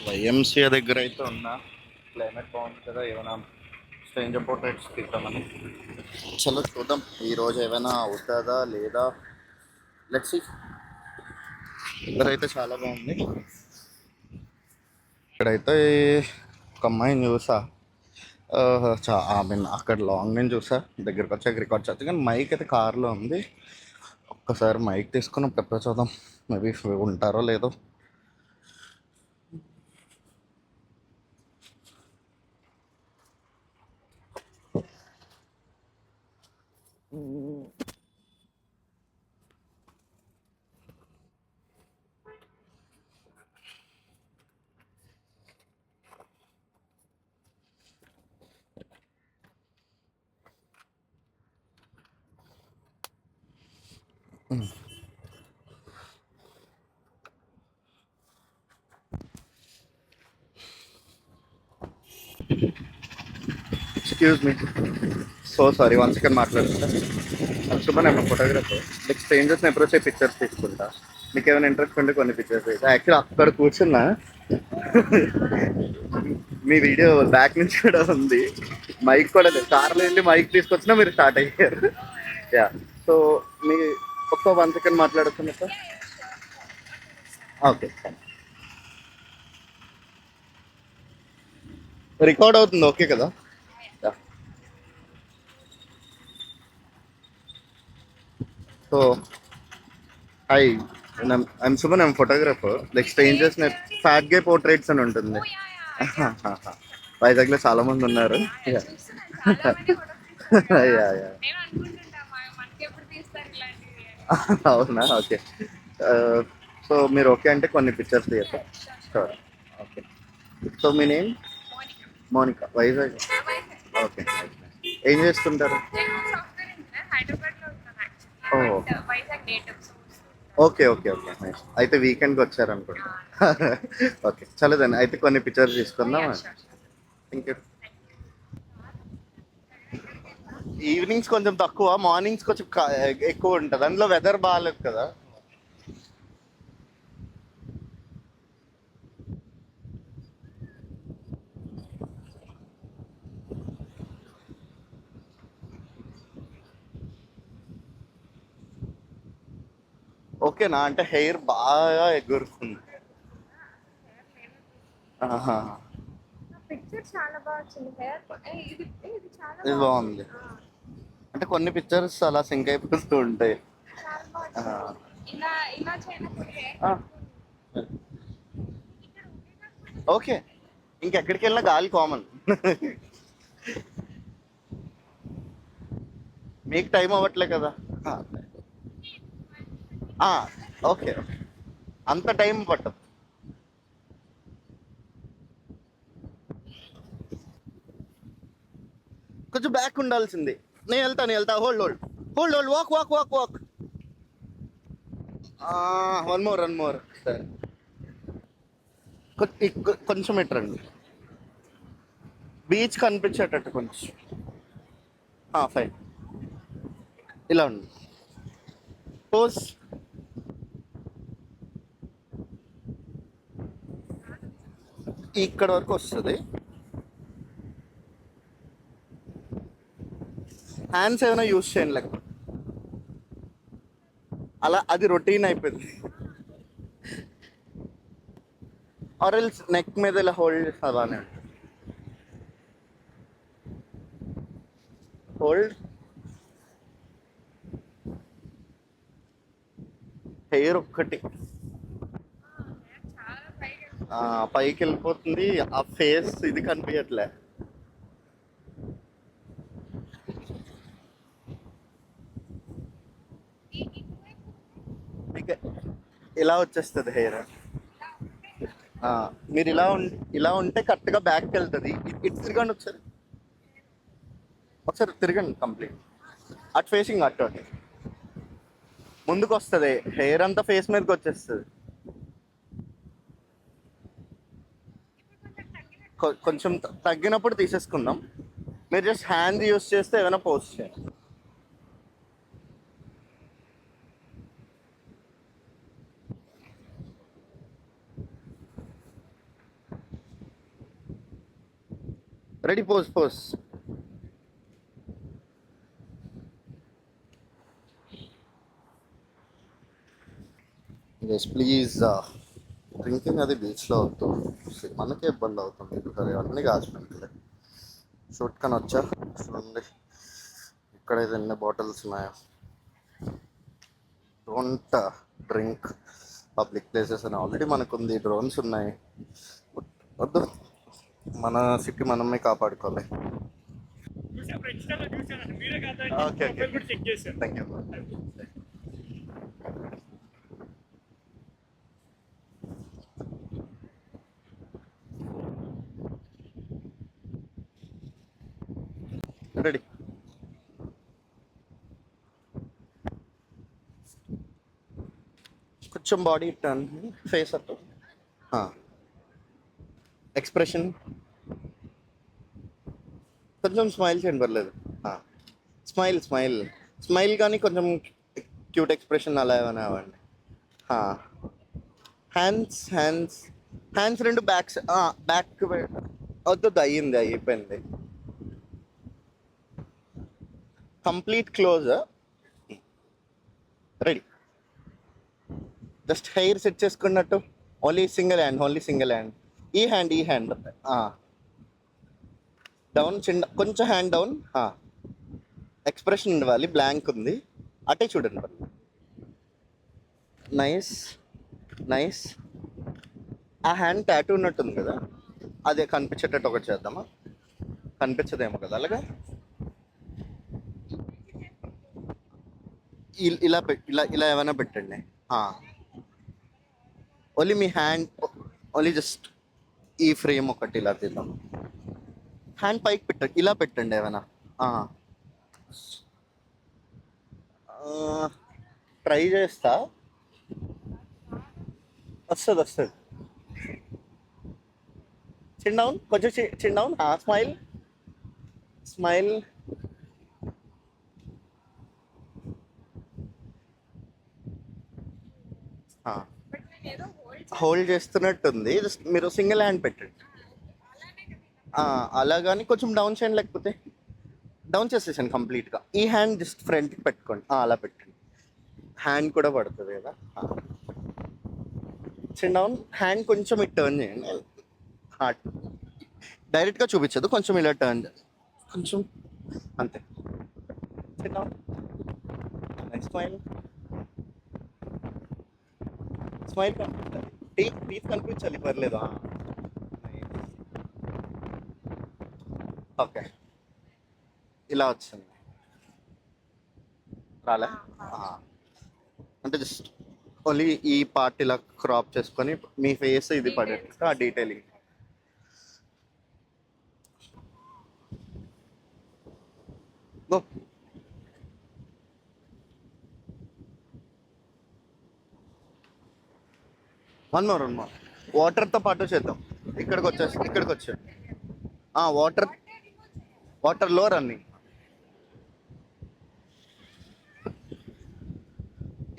YMCA దగ్గర అయితే ఉన్నా. క్లైమేట్ బాగుంది కదా, ఏమైనా స్ట్రేంజర్ పోర్ట్రేట్స్ తీద్దామని. చలో చూద్దాం ఈరోజు ఏమైనా అవుతుందా లేదా. Let's see. ఇక్కడైతే చాలా బాగుంది. ఇక్కడైతే ఒక అమ్మాయిని చూసా. ఐ మీన్ అక్కడ లాంగ్ నేను చూసా, దగ్గరికి వచ్చాక రికార్డ్ చేస్తా. కానీ మైక్ అయితే కార్లో ఉంది. ఒక్కసారి మైక్ తీసుకుని ప్రిపేర్ చూద్దాం. మేబీ ఉంటారో లేదో. Excuse me, so sorry, one second మాట్లాడుతుందా. శుభన్ ఏమన్నా ఫోటోగ్రాఫర్. లైక్ స్ట్రేంజర్స్ని అప్రోచ్ అయ్యి పిక్చర్స్ తీసుకుంటా. మీకు ఏమైనా ఇంట్రెస్ట్ ఉంటే కొన్ని పిక్చర్స్ అయితే యాక్చువల్లీ అక్కడ కూర్చున్నా. మీ వీడియో బ్యాక్ నుంచి కూడా ఉంది. మైక్ కూడా లేదు, కార్లో వెళ్ళి మైక్ తీసుకొచ్చినా మీరు స్టార్ట్ అయ్యారు. యా, సో మీ ఒక్క 1 సెకండ్ మాట్లాడుతున్నా సార్. ఓకే, రికార్డ్ అవుతుంది ఓకే కదా. Yeah, so hi, I'm Suman, I'm photographer. Like strangers fat gay portraits అని ఉంటుంది. వైజాగ్లో చాలా మంది ఉన్నారు. Yeah yeah. అవునా, ఓకే. సో మీరు ఓకే అంటే కొన్ని పిక్చర్స్ తీయచ్చా? షూర్. ఓకే. సో మీ నేమ్? మోనికా, వైజాగ్. ఓకే, ఏం చేస్తుంటారు? ఓ, ఓకే ఓకే ఓకే, నైస్. అయితే వీకెండ్కి వచ్చారనుకుంటా. ఓకే, చలేదండి, అయితే కొన్ని పిక్చర్స్ తీసుకుందాం. Thank you. ఈవినింగ్స్ కొంచెం తక్కువ, మార్నింగ్స్ కొంచెం ఎక్కువ ఉంటుంది. అందులో వెదర్ బాగాలేదు కదా. ఓకేనా, అంటే హెయిర్ బాగా ఎగురుతుంది. ఆహా, ఇది బాగుంది. అంటే కొన్ని పిక్చర్స్ అలా సింక్ అయిపోతూ ఉంటాయి. ఆ, ఆ, ఓకే. ఇంకెక్కడికి వెళ్ళినా గాలి కామన్. మీకు టైం అవ్వట్లే కదా. ఆ, ఆ, ఓకే ఓకే, అంత టైం పట్టదు. కొంచెం బ్యాక్ ఉండాల్సింది. నేను వెళ్తా, hold hold hold hold, walk walk walk walk. One more సరే. కొంచెం ఇట్రండి, బీచ్ కనిపించేటట్టు కొంచెం. ఫైన్, ఇలా ఉంది. పోజ్. ఇక్కడ వరకు వస్తుంది. హ్యాండ్స్ ఏమైనా యూస్ చేయండి లేక, అలా అది రొటీన్ అయిపోయింది. ఆరెల్స్ నెక్ మీద ఇలా హోల్డ్ చేస్తా, బాగానే ఉంటుంది. హోల్డ్. హెయిర్ ఒక్కటి పైకి వెళ్ళిపోతుంది. ఆ ఫేస్ ఇది కనిపించట్లే. మీకు ఇలా వచ్చేస్తుంది హెయిర్. మీరు ఇలా ఉంటే కరెక్ట్గా బ్యాక్కి వెళ్తుంది. ఇటు తిరగండి ఒకసారి. ఒకసారి తిరగండి కంప్లీట్. అటు ఫేసింగ్ అటు అటు ముందుకు వస్తుంది. హెయిర్ అంతా ఫేస్ మీదకి వచ్చేస్తుంది. కొంచెం తగ్గినప్పుడు తీసేసుకుందాం. మీరు జస్ట్ హ్యాండ్ యూస్ చేస్తే ఏదైనా పోస్ట్ చేయండి. Ready, pose pose. Yes please. Drinking అది బీచ్లో అవుతుంది, మనకే ఇబ్బంది అవుతుంది. సరే అన్నీ కాచిపెట్టలే. షూట్ కానీ వచ్చా చూడండి, ఇక్కడ ఎన్ని బాటిల్స్ ఉన్నాయో. డోంట్ డ్రింక్ పబ్లిక్ ప్లేసెస్ అని ఆల్రెడీ మనకుంది, డ్రోన్స్ ఉన్నాయి. వద్దు, మన సిటీ మనమే కాపాడుకోవాలి. Okay okay, thank you. Ready. కొంచెం బాడీ టర్న్, ఫేస్ అటు, ఎక్స్ప్రెషన్ కొంచెం స్మైల్ చేయండి, పర్లేదు. స్మైల్ స్మైల్ స్మైల్, కానీ కొంచెం క్యూట్ ఎక్స్ప్రెషన్ అలా ఏమైనా అవ్వండి. హ్యాండ్స్ హ్యాండ్స్ హ్యాండ్స్ రెండు బ్యాక్స్, బ్యాక్ వద్దు, అయ్యింది, అయిపోయింది. Complete close. Ready. Just hair set చేసుకున్నట్టు, only single hand, only single hand. ఈ హ్యాండ్ డౌన్, చిన్న కొంచెం హ్యాండ్ డౌన్. ఎక్స్ప్రెషన్ ఇవ్వాలి, బ్లాంక్ ఉంది, అటే చూడండి. Nice nice. ఆ హ్యాండ్ టాటూ ఉన్నట్టుంది కదా, అదే కనిపించేటట్టు ఒకటి చేద్దామా? కనిపించదేమో కదా అలాగా. ఇలా ఇలా ఇలా ఏమైనా పెట్టండి. ఓన్లీ మీ హ్యాండ్, ఓన్లీ జస్ట్ ఈ ఫ్రేమ్ ఒకటి ఇలా తీద్దాం. హ్యాండ్ పైకి పెట్టండి, ఇలా పెట్టండి ఏమైనా. ట్రై చేస్తా, వస్తుంది వస్తుంది. చిన్ డౌన్, కొంచెం chin down. Smile smile. Hold చేస్తున్నట్టుంది, జస్ట్ మీరు సింగిల్ హ్యాండ్ పెట్టండి. అలా కానీ కొంచెం డౌన్ చేయండి, లేకపోతే డౌన్ చేసేసాను కంప్లీట్గా. ఈ హ్యాండ్ జస్ట్ ఫ్రంట్కి పెట్టుకోండి, అలా పెట్టండి. హ్యాండ్ కూడా పడుతుంది కదా. చిన్న డౌన్, హ్యాండ్ కొంచెం ఇటు టర్న్ చేయండి. హార్ట్ డైరెక్ట్గా చూపించదు, కొంచెం ఇలా టర్న్ కొంచెం, అంతే. చిన్న డౌన్, స్మైల్ స్మైల్ కనిపించాలి, టీత్ కనిపించాలి, పర్లేదు. ఓకే, ఇలా వచ్చింది, రాలే. అంటే జస్ట్ ఓన్లీ ఈ పార్ట్ ఇలా క్రాప్ చేసుకొని మీ ఫేస్ ఇది పడేట్టు ఆ డీటెయిలింగ్. గో. వన్ మోర్ వాటర్తో పాటు చేద్దాం. ఇక్కడికి వచ్చాడు. వాటర్లో రన్నింగ్.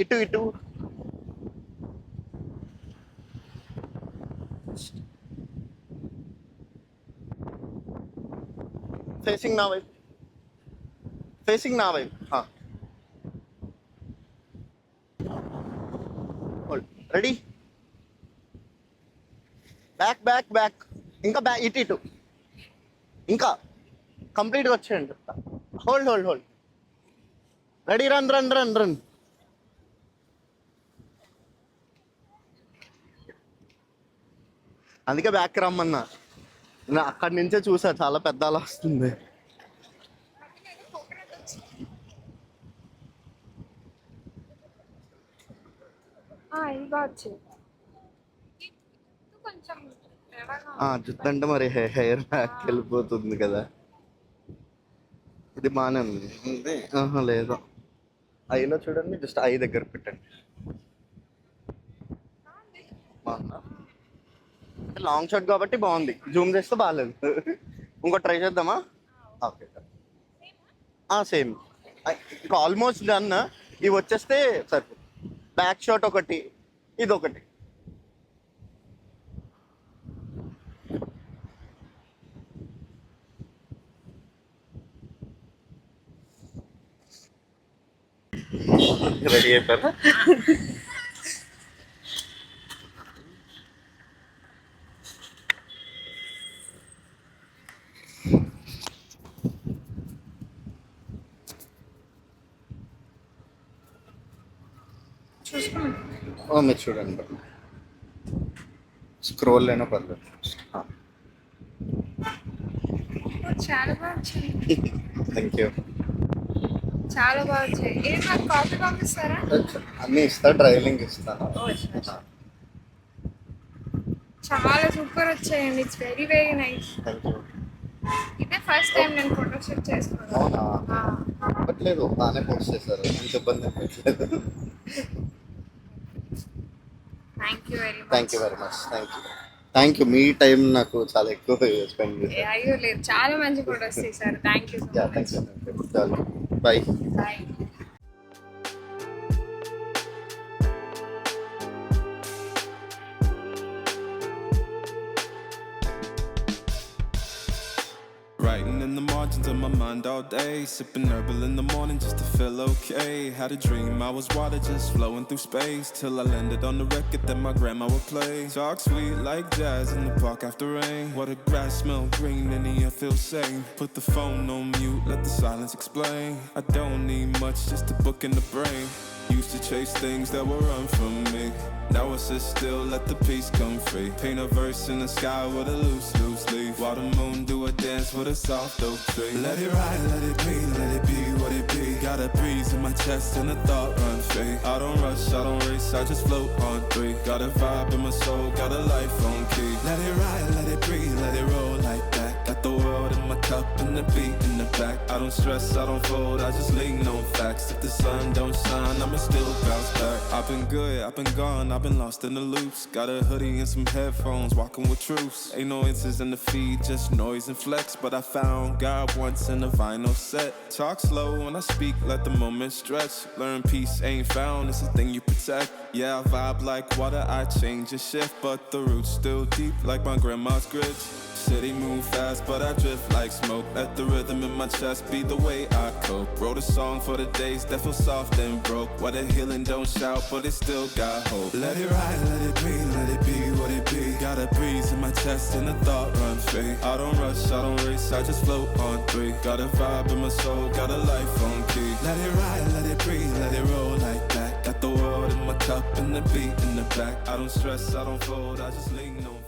ఇటు ఫేసింగ్ నా వైపు, రెడీ. బ్యాక్ ఇంకా ఇటు ఇంకా కంప్లీట్గా వచ్చేయండి, చెప్తా. హోల్డ్. Ready, run. అందుకే బ్యాక్ రమ్మన్నా, అక్కడి నుంచే చూసా, చాలా పెద్ద అలా వస్తుంది. జుట్టు అంటే మరి హెయిర్ బ్యాక్ వెళ్ళిపోతుంది కదా. ఇది బాగానే ఉంది. లేదు, ఐలో చూడండి, జస్ట్ ఐ దగ్గర పెట్టండి. బాగుందా? లాంగ్ షాట్ కాబట్టి బాగుంది, జూమ్ చేస్తే బాగాలేదు. ఇంకో ట్రై చేద్దామా? Okay, same. ఇంకా ఆల్మోస్ట్ డన్. ఇవి వచ్చేస్తే సరిపోతుంది. బ్యాక్ షాట్ ఒకటి, ఇది ఒకటి. రెడీ అయిపోయారా? చూసుకోండి. ఓ మీరు చూడండి బట్ స్క్రోల్ అయినా పర్లేదు. చాలా బాగా వచ్చాయి. Thank you. చాలా బాగా వచ్చాయి. ఏం నాకు కాఫీ పంపిస్తారా? అన్నీ ఇస్తా, డ్రైవింగ్ ఇస్తాను. చాలా సూపర్ వచ్చాయండి. It's very very nice. Thank you. ఇదే ఫస్ట్ టైం నేను ఫోటో షూట్ చేసుకున్నాను. అవునా? అవ్వట్లేదు, బాగానే పోస్ట్ చేశారు, ఎంత ఇబ్బంది అనిపించలేదు. Thank you very much. Thank you very much. Thank you. Me time నాకు చాలా ఎక్కువ స్పెండ్ చేశారు. అయ్యో లేదు, చాలా మంచి ఫోటోస్ తీశారు. Thank you so much. చాలు, bye. Bye. Writing in the margins of my mind all day, sipping herbal in the morning just to feel okay. Had a dream I was water just flowing through space, till I landed on the record that my grandma would play. Talk sweet like jazz in the park after rain. What the grass smell green and the air feels sane. Put the phone on mute, let the silence explain. I don't need much, just a book in the brain. Used to chase things that were run from me. Now I sit still, let the peace come free. Paint a verse in the sky with a loose leaf. While the moon do a dance with a soft oak tree. Let it ride, let it be, let it be what it be. Got a breeze in my chest and a thought run free. I don't rush, I don't race, I just float on three. Got a vibe in my soul, got a life on key. Let it ride, let it breathe, let it roll like that. Got the world in my cup and the beat in the back. I don't stress, I don't fold, I just lean on facts. If the sun don't shine, I'ma still bounce back. I've been good, I've been gone, I've been lost in the loops. Got a hoodie and some headphones, walking with truths. Ain't no answers in the feed, just noise and flex. But I found God once in a vinyl set. Talk slow when I speak, let the moment stretch. Learn peace ain't found, it's a thing you protect. Yeah, I vibe like water, I change and shift. But the roots still deep like my grandma's grits. City move fast, but I drift like smoke. Let the rhythm in my chest be the way I cope. Wrote a song for the days that feel soft and broke. Where the healing don't shout, but it still got hope. Let it ride, let it breathe, let it be what it be. Got a breeze in my chest and a thought run free. I don't rush, I don't race, I just float on three. Got a vibe in my soul, got a life on key. Let it ride, let it breathe, let it roll like that. Got the world in my cup and the beat in the back. I don't stress, I don't fold, I just lean on.